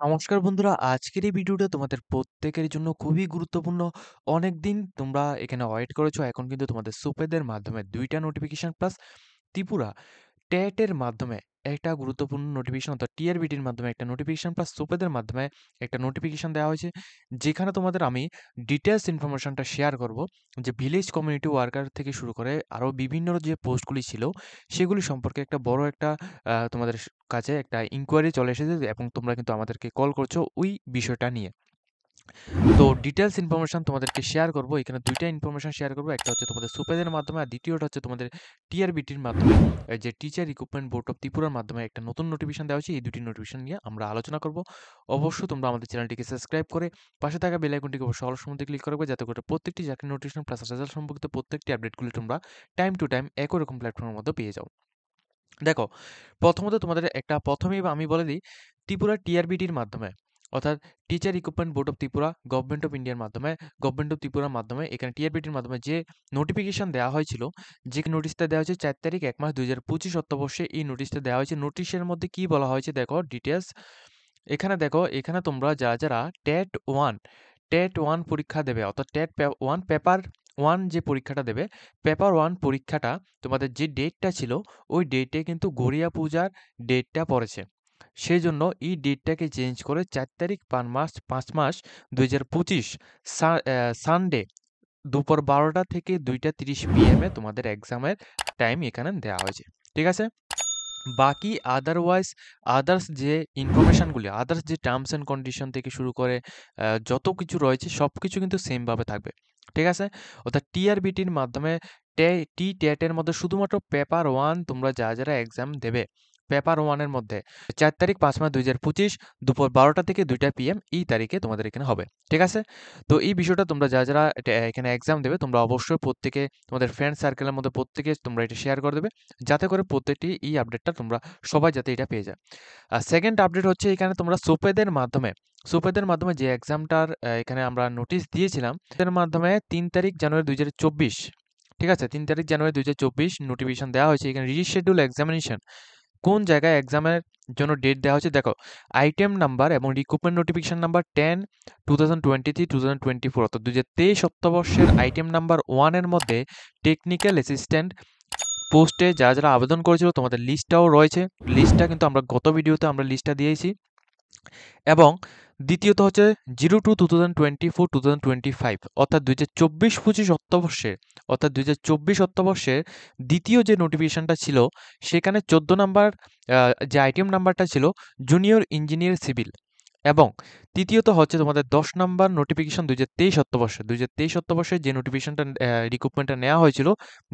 নমস্কার বন্ধুরা, আজকের এই ভিডিওটা তোমাদের প্রত্যেকের জন্য খুবই গুরুত্বপূর্ণ। অনেকদিন তোমরা এখানে ওয়েট করেছো। এখন কিন্তু তোমাদের সুপেদের মাধ্যমে ২ টা নোটিফিকেশন প্লাস ত্রিপুরা টেটের মাধ্যমে একটা গুরুত্বপূর্ণ নোটিফিকেশন অর্থাৎ টিআরবিটির মাধ্যমে একটা নোটিফিকেশন প্লাস সুপেদের মাধ্যমে একটা নোটিফিকেশন দেওয়া হয়েছে। যেখানে তোমাদের আমি ডিটেইলস ইনফরমেশনটা শেয়ার করব যে ভিলেজ কমিউনিটি ওয়ার্কার থেকে শুরু করে আরও বিভিন্ন যে পোস্টগুলি ছিল সেগুলি সম্পর্কে একটা বড় একটা তোমাদের কাছে একটা ইনকোয়ারি চলে এসেছে এবং তোমরা কিন্তু আমাদেরকে কল করছো ওই বিষয়টা নিয়ে। তো ডিটেইলস ইনফরমেশন তোমাদেরকে শেয়ার করব। এখানে ২ টা ইনফরমেশন শেয়ার করব। একটা হচ্ছে তোমাদের সুপেদের মাধ্যমে আর দ্বিতীয়টা হচ্ছে তোমাদের টিআরবিটির মাধ্যমে এই যে টিচার রিক্রুটমেন্ট বোর্ড অফ ত্রিপুরার মাধ্যমে একটা নতুন নোটিফিকেশন দেওয়া হয়েছে। এই ২ টি নোটিফিকেশন নিয়ে আমরা আলোচনা করব। অবশ্যই তোমরা আমাদের চ্যানেলটিকে সাবস্ক্রাইব করে পাশে থাকা বেল আইকনটিকে অবশ্যই অল সময় ক্লিক করবে যাতে করে প্রত্যেকটি চাকরির নোটিফিকেশন প্লাস রেজাল্ট সম্পর্কিত প্রত্যেকটি আপডেটগুলি তোমরা টাইম টু টাইম একই রকম প্ল্যাটফর্মের মধ্যে পেয়ে যাও। দেখো, প্রথমত তোমাদের একটা প্রথমেই আমি বলে দিই, ত্রিপুরা টিআরবিটির মাধ্যমে অর্থাৎ teacher recruitment board of Tripura government of ইন্ডিয়ার মাধ্যমে গভর্নমেন্ট অফ ত্রিপুরার মাধ্যমে এখানে টিআরবিটির মাধ্যমে যে নোটিফিকেশন দেওয়া হয়েছিল, যে নোটিশটা দেওয়া হয়েছে ৪ তারিখ ১ মাস ২০২৫ অর্থবর্ষে এই নোটিশটা দেওয়া হয়েছে। নোটিশের মধ্যে কি বলা হয়েছে দেখো ডিটেলস। এখানে দেখো, এখানে তোমরা যারা টেট 1 পরীক্ষা দেবে অর্থাৎ টেট 1 পেপার 1 যে পরীক্ষাটা দেবে, পেপার 1 পরীক্ষাটা তোমাদের যে ডেটটা ছিল ওই ডেটে কিন্তু গড়িয়া পূজার ডেটটা পড়েছে। সেজন্য এই ডেটটাকে চেঞ্জ করে ৪ তারিখ ৫ মাস ২০২৫ সানডে দুপুর ১২টা থেকে ২টা ৩০ পিএমে তোমাদের এক্সামের টাইম এখানে দেওয়া হয়েছে। ঠিক আছে? বাকি আদার্স যে ইনফরমেশনগুলি, আদার্স যে টার্মস অ্যান্ড কন্ডিশন থেকে শুরু করে যত কিছু রয়েছে সবকিছু কিন্তু সেম ভাবে থাকবে। ঠিক আছে? অর্থাৎ টিআরবিটির মাধ্যমে টেটের মধ্যে শুধুমাত্র পেপার 1 তোমরা যারা এক্সাম দেবে, পেপার 1 এর মধ্যে ৪ তারিখ ৫ মাস ২০২৫ দুপুর ১২টা থেকে ২টা পিএম এই তারিখে তোমাদের এখানে হবে। ঠিক আছে? তো এই বিষয়টা তোমরা যারা এখানে এক্সাম দেবে তোমরা অবশ্যই প্রত্যেকে তোমাদের ফ্রেন্ড সার্কেলের মধ্যে প্রত্যেকে তোমরা এটা শেয়ার করে দেবে। যাতে করে প্রত্যেকটি এই আপডেটটা তোমরা সবাই যাতে এটা পেয়ে যায়। আর সেকেন্ড আপডেট হচ্ছে এখানে তোমরা সুপেদের মাধ্যমে যে এক্সামটার এখানে আমরা নোটিশ দিয়েছিলাম, এর মাধ্যমে ৩ তারিখ জানুয়ারি ২০২৪, ঠিক আছে? ৩ তারিখ জানুয়ারি ২০২৪ নোটিফিকেশন দেওয়া হয়েছে। এখানে রিশিডিউল এক্সামিনেশন কোন জায়গায় এক্সামের জন্য ডেট দেওয়া হয়েছে দেখো, আইটেম নাম্বার এবং রিক্রুটমেন্ট নোটিফিকেশন নাম্বার 10 2023-2024 অর্থাৎ 2023 অর্থবর্ষের আইটেম নাম্বার 1 এর মধ্যে টেকনিক্যাল অ্যাসিস্ট্যান্ট পোস্টে যারা আবেদন করেছিল তোমাদের লিস্টটাও রয়েছে। লিস্টটা কিন্তু আমরা গত ভিডিওতে আমরা লিস্টটা দিয়েছি। এবং দ্বিতীয়ত হচ্ছে 02-2024-2025 অর্থাৎ 2024-25 অর্থবর্ষে অর্থাৎ 2024 অর্থবর্ষের দ্বিতীয় যে নোটিফিকেশনটা ছিল সেখানে 14 নাম্বার যে আইটেম নাম্বারটা ছিল জুনিয়র ইঞ্জিনিয়ার সিভিল। এবং তৃতীয়ত হচ্ছে তোমাদের ১০ নাম্বার নোটিফিকেশন ২০২৩ অর্থবর্ষে যে নোটিফিকেশনটা রিক্রুটমেন্টটা নেওয়া হয়েছিল,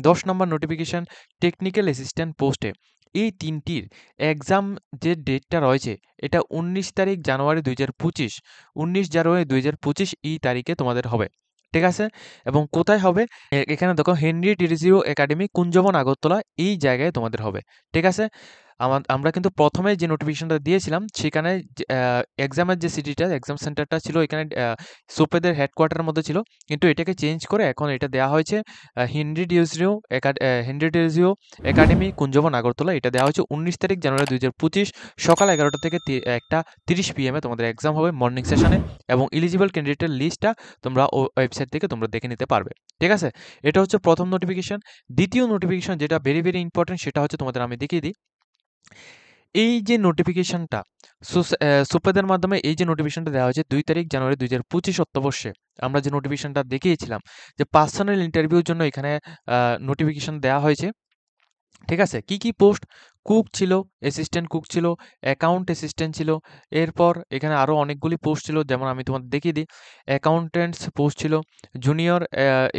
১০ নাম্বার নোটিফিকেশন টেকনিক্যাল অ্যাসিস্ট্যান্ট পোস্টে। এই তিনটির এক্সাম যে ডেটটা রয়েছে এটা ১৯ তারিখ জানুয়ারি ২০২৫, ১৯ জানুয়ারি ২০২৫ এই তারিখে তোমাদের হবে। ঠিক আছে? এবং কোথায় হবে? এখানে দেখো হেনরি টেরিজিও একাডেমি, কুঞ্জবন, আগরতলা এই জায়গায় তোমাদের হবে। ঠিক আছে? আমরা কিন্তু প্রথমে যে নোটিফিকেশনটা দিয়েছিলাম সেখানে এক্সামের যে সিটিটা এক্সাম সেন্টারটা ছিল এখানে সোপেদের হেডকোয়ার্টারের মধ্যে ছিল, কিন্তু এটাকে চেঞ্জ করে এখন এটা দেওয়া হয়েছে হেনরি টেরিজিও একাডেমি, কুঞ্জবন, আগরতলা। এটা দেওয়া হয়েছে ১৯ তারিখ জানুয়ারি ২০২৫ সকাল ১১টা থেকে ১:৩০ পিএমে তোমাদের এক্সাম হবে মর্নিং সেশনে। এবং এলিজিবল ক্যান্ডিডেটের লিস্টটা তোমরা ওয়েবসাইট থেকে তোমরা দেখে নিতে পারবে। ঠিক আছে? এটা হচ্ছে প্রথম নোটিফিকেশন। দ্বিতীয় নোটিফিকেশন যেটা ভেরি ভেরি ইম্পর্টেন্ট সেটা হচ্ছে তোমাদের আমি দেখিয়ে দিই। এই যে নোটিফিকেশনটা সুপেদের মাধ্যমে এই যে নোটিফিকেশনটা দেওয়া হয়েছে ২ তারিখ জানুয়ারি ২০২৫ অর্থবর্ষে, আমরা যে নোটিফিকেশনটা দেখিয়েছিলাম যে পার্সোনাল ইন্টারভিউর জন্য এখানে নোটিফিকেশন দেওয়া হয়েছে। ঠিক আছে? কি পোস্ট? কুক ছিল, অ্যাসিস্ট্যান্ট কুক ছিল, অ্যাকাউন্ট অ্যাসিস্ট্যান্ট ছিল। এরপর এখানে আরও অনেকগুলি পোস্ট ছিল, যেমন আমি তোমাদের দেখিয়ে দিই। অ্যাকাউন্ট্যান্টস পোস্ট ছিল, জুনিয়র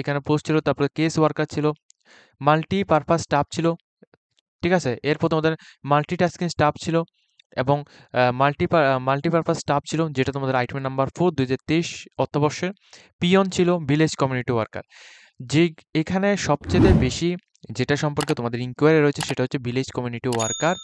এখানে পোস্ট ছিল, তারপরে কেস ওয়ার্কার ছিল, মাল্টিপারপাস স্টাফ ছিল। ঠিক আছে? এরপর তোমাদের মাল্টিটাস্কিং স্টাফ ছিল এবং মাল্টিপারপাস স্টাফ ছিল, যেটা তোমাদের আইটেম নাম্বার 4 ২০২৩ অর্থবর্ষে। পিয়ন ছিল, ভিলেজ কমিউনিটি ওয়ার্কার। যে এখানে সবচেয়ে বেশি যেটা সম্পর্কে তোমাদের ইনকোয়ারি রয়েছে সেটা হচ্ছে ভিলেজ কমিউনিটি ওয়ার্কার।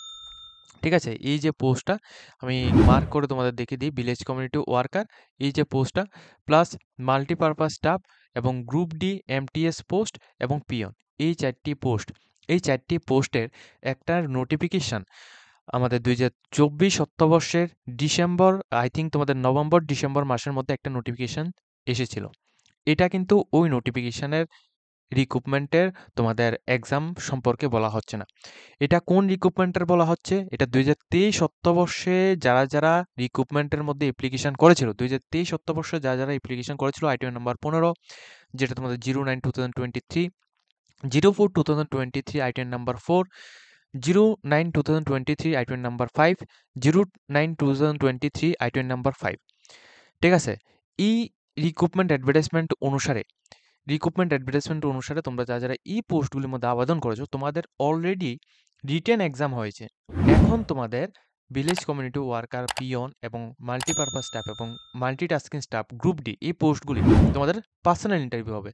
ঠিক আছে? এই যে পোস্টটা আমি মার্ক করে তোমাদের দেখিয়ে দিই, ভিলেজ কমিউনিটি ওয়ার্কার এই যে পোস্টটা, প্লাস মাল্টিপারপাস স্টাফ এবং গ্রুপ ডি এমটিএস পোস্ট এবং পিয়ন, এই ৪টি পোস্ট। এই ৪টি পোস্টের একটা নোটিফিকেশন আমাদের ২০২৪ অর্থবর্ষের ডিসেম্বর, আই থিংক তোমাদের নভেম্বর, ডিসেম্বর মাসের মধ্যে একটা নোটিফিকেশন এসেছিল। এটা কিন্তু ওই নোটিফিকেশনের রিক্রুটমেন্টের তোমাদের এক্সাম সম্পর্কে বলা হচ্ছে না। এটা কোন রিক্রুটমেন্টের বলা হচ্ছে? এটা ২০২৩ অর্থবর্ষে যারা রিক্রুটমেন্টের মধ্যে অ্যাপ্লিকেশন করেছিল, ২০২৩ অর্থবর্ষে যারা অ্যাপ্লিকেশন করেছিল আইটেম নাম্বার 15, যেটা তোমাদের 09/2023, 04/2023 item number 4, 09/2023 item number 5, 09/2023 item number 5। ঠিক আছে? এই রিক্রুটমেন্ট অ্যাডভার্টাইজমেন্ট অনুসারে তোমরা যারা এই পোস্টগুলির মধ্যে আবেদন করেছো, তোমাদের অলরেডি রিটেন এক্সাম হয়েছে। এখন তোমাদের ভিলেজ কমিউনিটি ওয়ার্কার, পিয়ন এবং মাল্টিপারপাস স্টাফ এবং মাল্টিটাস্কিং স্টাফ গ্রুপ ডি এই পোস্টগুলি তোমাদের পার্সোনাল ইন্টারভিউ হবে।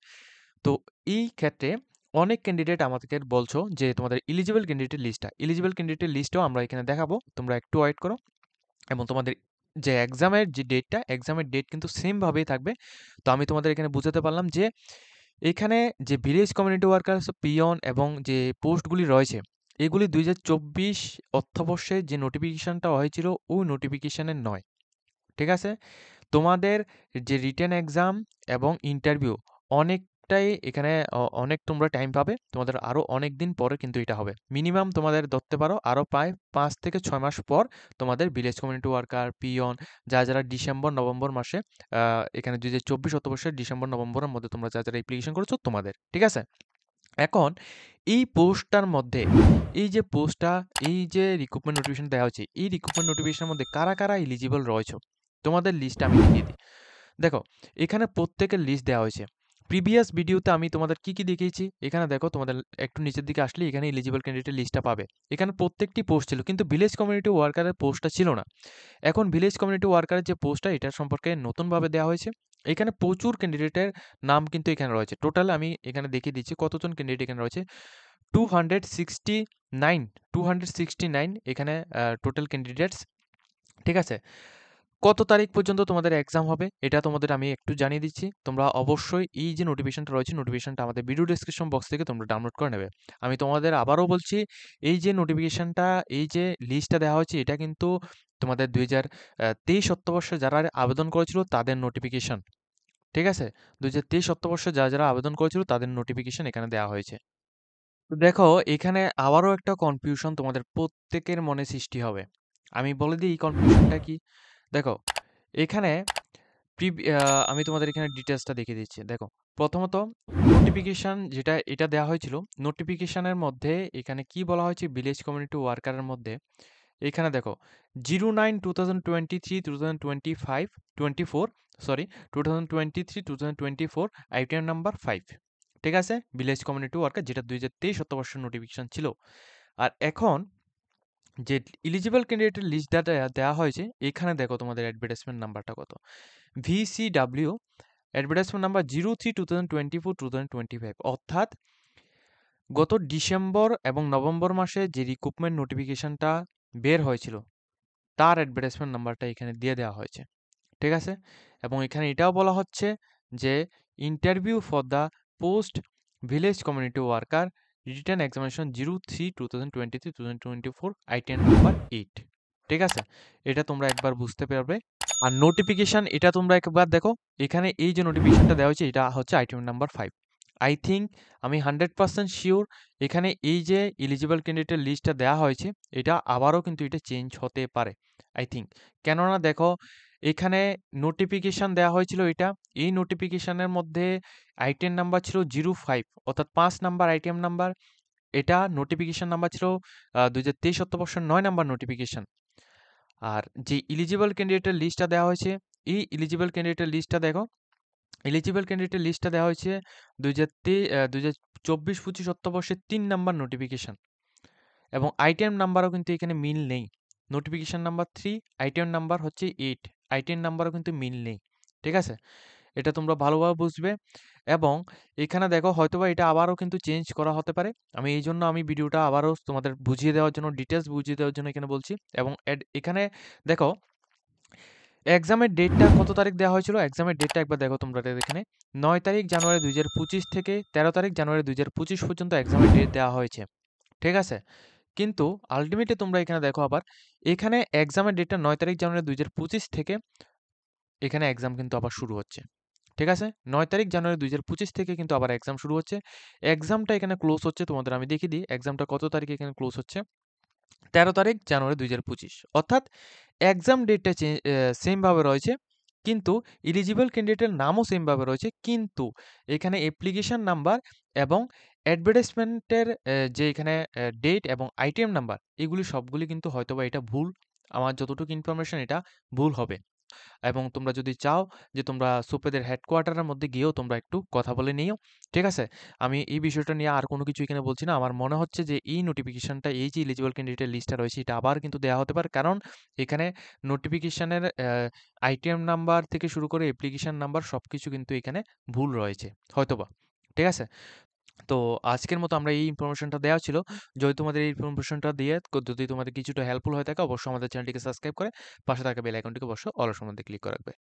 তো এই ক্ষেত্রে অনেক ক্যান্ডিডেট আমাদেরকে বলছো যে তোমাদের এলিজিবল ক্যান্ডিডেটের লিস্টও আমরা এখানে দেখাবো, তোমরা একটু ওয়েট করো। এবং তোমাদের যে এক্সামের ডেট কিন্তু সেমভাবেই থাকবে। তো আমি তোমাদের এখানে বুঝাতে পারলাম যে এখানে যে ভিলেজ কমিউনিটি ওয়ার্কার, পিয়ন এবং যে পোস্টগুলি রয়েছে, এগুলি ২০২৪ অর্থবর্ষে যে নোটিফিকেশনটা হয়েছিল ওই নোটিফিকেশনের নয়। ঠিক আছে? তোমাদের যে রিটেন এক্সাম এবং ইন্টারভিউ অনেকটাই এখানে অনেক তোমরা টাইম পাবে। তোমাদের আরও অনেক দিন পরে কিন্তু এটা হবে। মিনিমাম তোমাদের ধরতে পারো আরও প্রায় ৫ থেকে ৬ মাস পর তোমাদের ভিলেজ কমিউনিটি ওয়ার্কার, পিয়ন যারা ডিসেম্বর, নভেম্বর মাসে এখানে ২০২৪ অর্থবর্ষের ডিসেম্বর, নভেম্বরের মধ্যে তোমরা যারা অ্যাপ্লিকেশন করেছো তোমাদের। ঠিক আছে? এখন এই পোস্টটার মধ্যে এই যে রিক্রুটমেন্ট নোটিফিকেশন দেওয়া হয়েছে, এই রিক্রুটমেন্ট নোটিফিকেশনের মধ্যে কারা এলিজিবল রয়েছে তোমাদের লিস্ট আমি দেখিয়ে দিই। দেখো, এখানে প্রত্যেকের লিস্ট দেওয়া হয়েছে। প্রিভিয়াস ভিডিওতে আমি তোমাদের কি দেখিয়েছি, এখানে দেখো তোমাদের একটু নিচের দিকে আসলে এখানে এলিজিবল ক্যান্ডিডেটের লিস্টটা পাবে। এখানে প্রত্যেকটি পোস্ট ছিল, কিন্তু ভিলেজ কমিউনিটি ওয়ার্কারের পোস্টটা ছিল না। এখন ভিলেজ কমিউনিটি ওয়ার্কারের যে পোস্টটা, এটার সম্পর্কে নতুনভাবে দেওয়া হয়েছে। এখানে প্রচুর ক্যান্ডিডেটের নাম কিন্তু এখানে রয়েছে। টোটাল আমি এখানে দেখিয়ে দিচ্ছি কতজন ক্যান্ডিডেট এখানে রয়েছে। 269 269 এখানে টোটাল ক্যান্ডিডেটস। ঠিক আছে? কত তারিখ পর্যন্ত তোমাদের এক্সাম হবে এটা তোমাদের আমি একটু জানিয়ে দিচ্ছি। তোমরা অবশ্যই এই যে নোটিফিকেশনটা রয়েছে, নোটিফিকেশনটা আমাদের ভিডিও ডেসক্রিপশন বক্স থেকে তোমরা ডাউনলোড করে নেবে। আমি তোমাদের আবারও বলছি, এই যে নোটিফিকেশনটা, এই যে লিস্টটা দেওয়া হয়েছে, এটা কিন্তু তোমাদের ২০২৩ অর্থবর্ষে যারা আবেদন করেছিল তাদের নোটিফিকেশন। ঠিক আছে? ২০২৩ অর্থবর্ষে যারা আবেদন করেছিল তাদের নোটিফিকেশন এখানে দেওয়া হয়েছে। তো দেখো, এখানে আবারও একটা কনফিউশন তোমাদের প্রত্যেকের মনে সৃষ্টি হবে। আমি বলে দিই এই কনফিউশনটা কি। দেখো, এখানে আমি তোমাদের এখানে ডিটেইলসটা দেখিয়ে দিচ্ছি। দেখো, প্রথমত নোটিফিকেশন যেটা এটা দেওয়া হয়েছিল, নোটিফিকেশনের মধ্যে এখানে কি বলা হয়েছে ভিলেজ কমিউনিটি ওয়ার্কারের মধ্যে, এখানে দেখো 09/2023-2025-24 সরি 2023-2024 আইটেম নাম্বার 5। ঠিক আছে? ভিলেজ কমিউনিটি ওয়ার্কার, যেটা ২০২৩ অর্থবর্ষের নোটিফিকেশন ছিল। আর এখন যে এলিজিবল ক্যান্ডিডেটের লিস্ট দেওয়া হয়েছে, এখানে দেখো তোমাদের অ্যাডভার্টাইজমেন্ট নাম্বারটা কত। VCW অ্যাডভার্টাইজমেন্ট নাম্বার 03/2024-2025, অর্থাৎ গত ডিসেম্বর এবং নভেম্বর মাসে যে রিক্রুটমেন্ট নোটিফিকেশনটা বের হয়েছিল তার অ্যাডভার্টাইজমেন্ট নাম্বারটা এখানে দিয়ে দেওয়া হয়েছে। ঠিক আছে? এবং এখানে এটাও বলা হচ্ছে যে interview for the post village community worker written examination 03/2023-2024 item number 8। ঠিক আছে? এটা তোমরা একবার বুঝতে পারবে। আর নোটিফিকেশন এটা তোমরা একবার দেখো, এখানে এই যে নোটিফিকেশনটা দেওয়া হয়েছে এটা হচ্ছে আইটেম নাম্বার 5। আই থিঙ্ক আমি 100% শিওর এখানে এই যে এলিজিবল ক্যান্ডিডেটের লিস্টটা দেওয়া হয়েছে, এটা আবারও কিন্তু এটা চেঞ্জ হতে পারে আই থিঙ্ক। কেননা দেখো, এখানে নোটিফিকেশন দেওয়া হয়েছিল এটা, এই নোটিফিকেশনের মধ্যে আইটেম নাম্বার ছিল 05, অর্থাৎ 5 নাম্বার আইটেম নাম্বার। এটা নোটিফিকেশন নাম্বার ছিল ২০২৩ অর্থবর্ষের ৯ নাম্বার নোটিফিকেশন। আর যে এলিজিবল ক্যান্ডিডেটের লিস্টটা দেওয়া হয়েছে, এই এলিজিবল ক্যান্ডিডেটের লিস্টটা দেখো, এলিজিবল ক্যান্ডিডেটের লিস্টটা দেওয়া হয়েছে ২০২৪-২৫ অর্থবর্ষের ৩ নাম্বার নোটিফিকেশন। এবং আইটেম নাম্বারও কিন্তু এখানে মিল নেই। নোটিফিকেশন নাম্বার 3, আইটেম নাম্বার হচ্ছে 8, আইটেম নাম্বারও কিন্তু মিল নেই। ঠিক আছে? এটা তোমরা ভালোভাবে বুঝবে। এবং এখানে দেখো, হয়তোবা এটা আবারও কিন্তু চেঞ্জ করা হতে পারে। আমি ভিডিওটা আবারও তোমাদের বুঝিয়ে দেওয়ার জন্য, ডিটেলস বুঝিয়ে দেওয়ার জন্য এখানে বলছি। এবং এখানে দেখো, এক্সামের ডেটটা কত তারিখ দেওয়া হয়েছিল, এক্সামের ডেটটা একবার দেখো তোমরা এখানে 9 তারিখ জানুয়ারি 2025 থেকে 13 তারিখ জানুয়ারি 2025 পর্যন্ত এক্সামের ডেট দেওয়া হয়েছে। ঠিক আছে? কিন্তু আল্টিমেটলি তোমরা এখানে দেখো আবার এখানে এক্সামের ডেটটা ৯ তারিখ জানুয়ারি ২০২৫ থেকে এখানে এক্সাম কিন্তু আবার শুরু হচ্ছে। ঠিক আছে? ৯ তারিখ জানুয়ারি ২০২৫ থেকে কিন্তু আবার এক্সাম শুরু হচ্ছে। এক্সামটা এখানে ক্লোজ হচ্ছে তোমাদের আমি দেখিয়ে দিই এক্সামটা কত তারিখে এখানে ক্লোজ হচ্ছে। ১৩ তারিখ জানুয়ারি ২০২৫ অর্থাৎ এক্সাম ডেটটা সেম ভাবে রয়েছে। কিন্তু এলিজিবল ক্যান্ডিডেটের নামও সেম ভাবে রয়েছে। কিন্তু এখানে অ্যাপ্লিকেশন নাম্বার এবং অ্যাডভার্টাইজমেন্টের যে এখানে ডেট এবং আইটেম নাম্বার এগুলি সবগুলি কিন্তু হয়তোবা এটা ভুল। আমার যতটুকু ইনফরমেশন এটা ভুল হবে। এবং তোমরা যদি চাও যে তোমরা সুপেদের হেডকোয়ার্টারের মধ্যে গিয়েও তোমরা একটু কথা বলে নিও। ঠিক আছে? আমি এই বিষয়টা নিয়ে আর কোনো কিছু এখানে বলছি না। আমার মনে হচ্ছে যে এই নোটিফিকেশনটা এই যে এলিজিবল ক্যান্ডিডেটের লিস্টটা রয়েছে এটা আবার কিন্তু দেয়া হতে পারে। কারণ এখানে নোটিফিকেশনের আইটেম নাম্বার থেকে শুরু করে অ্যাপ্লিকেশন নাম্বার সবকিছু কিন্তু এখানে ভুল রয়েছে। হয়তোবা। ঠিক আছে? তো আজকের মতো আমরা এই ইনফরমেশনটা দেওয়া ছিল। যদি তোমাদের এই ইনফরমেশনটা দিয়ে যদি তোমাদের কিছুটা হেল্পফুল হয়ে থাকে অবশ্যই আমাদের চ্যানেলটিকে সাবস্ক্রাইব করে পাশে থাকা বেল আইকনটিকে অবশ্যই অল সম্বন্ধে ক্লিক করে রাখবে।